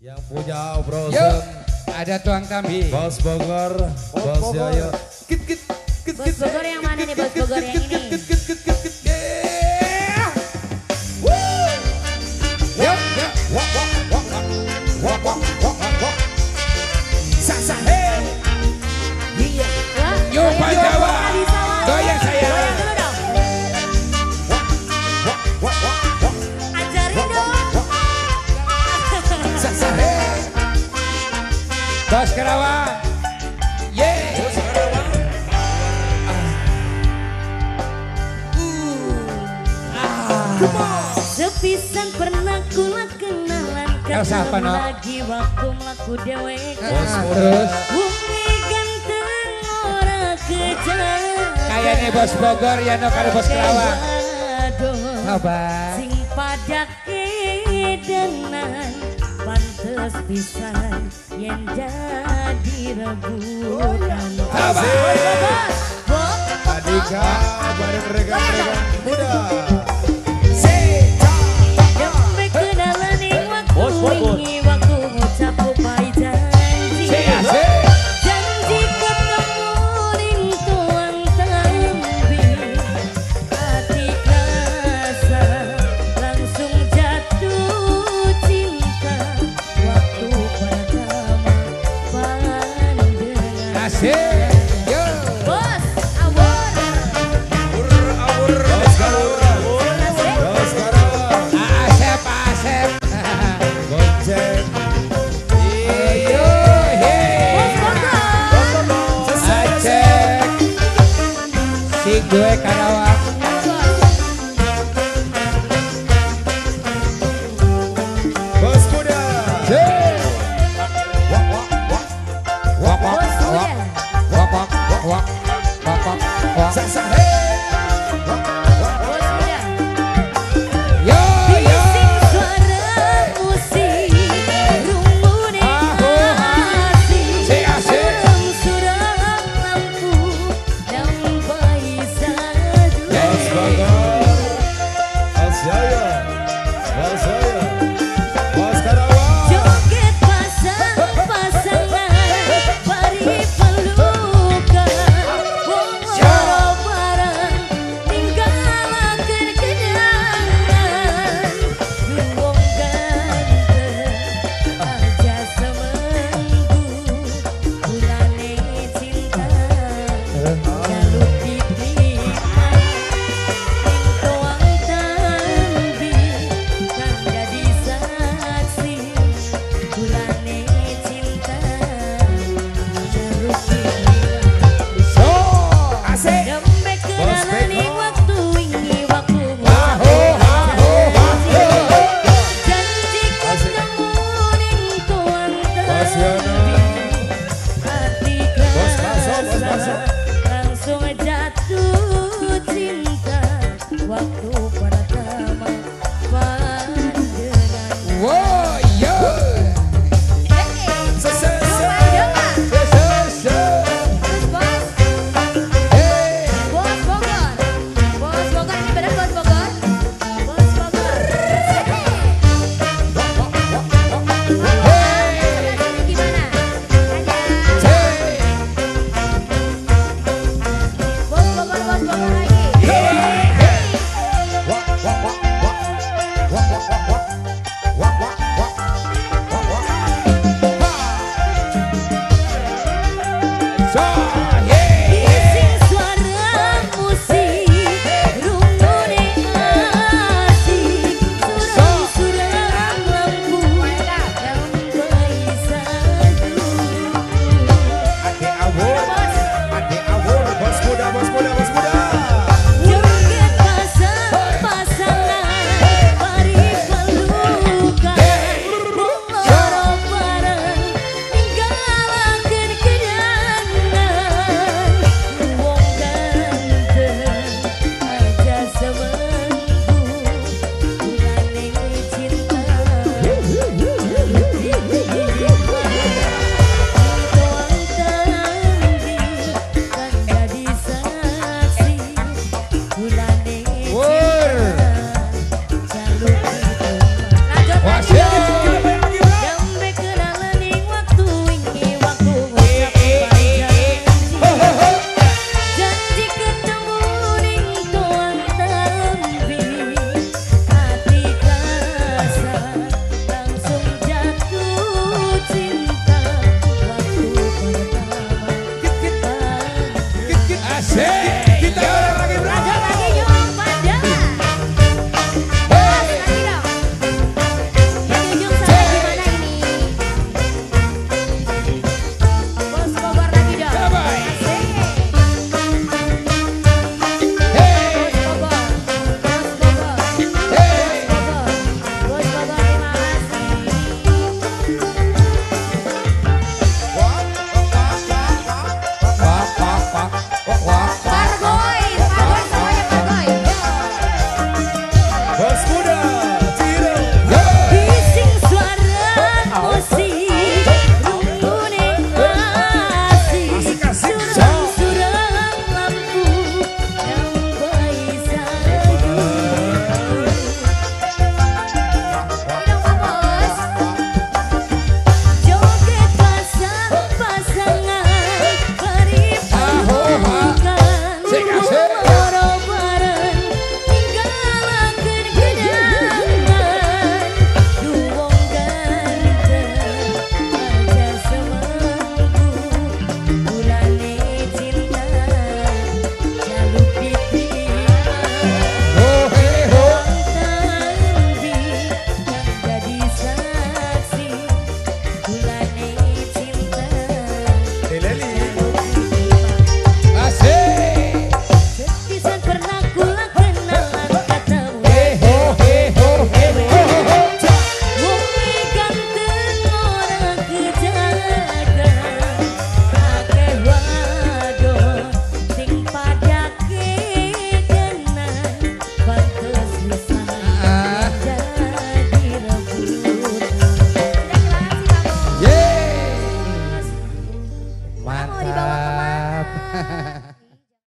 Yang punya Bro Yuk, ada tuang tambi. Bos Bogor, Bos Yoyo. Bos Bogor yang mana nih Bos Bogor yang ini? Yuk, yuk Pak Jawa. Goyang saya. Goyang dulu dong. Ajarin dong. Bos Kerawang. Yeay. Sepisan pernah kula kenalan Elsa apa, no? lagi waktu melaku dewek. Terus Bumi ganteng ora kejalan. kayaknya Bos Bogor ya no karo Bos Kerawang. Coba. Sing pada kedenan pantes pisan yen jadi rebutan. Coba. Adika bareng rekan-rekan muda. Bos Bogor. Waktu ngucap upai janji. Janji ketemu ning tuang tambi. Hati rasa langsung jatuh cinta. Waktu pertama pandangan. Asik. Yo. Bos, awor. Bos Karawang. Bos Karawang. Asep, Asep. Gojek. Yo, hey. Bos Bogor. Acek. Si gue kan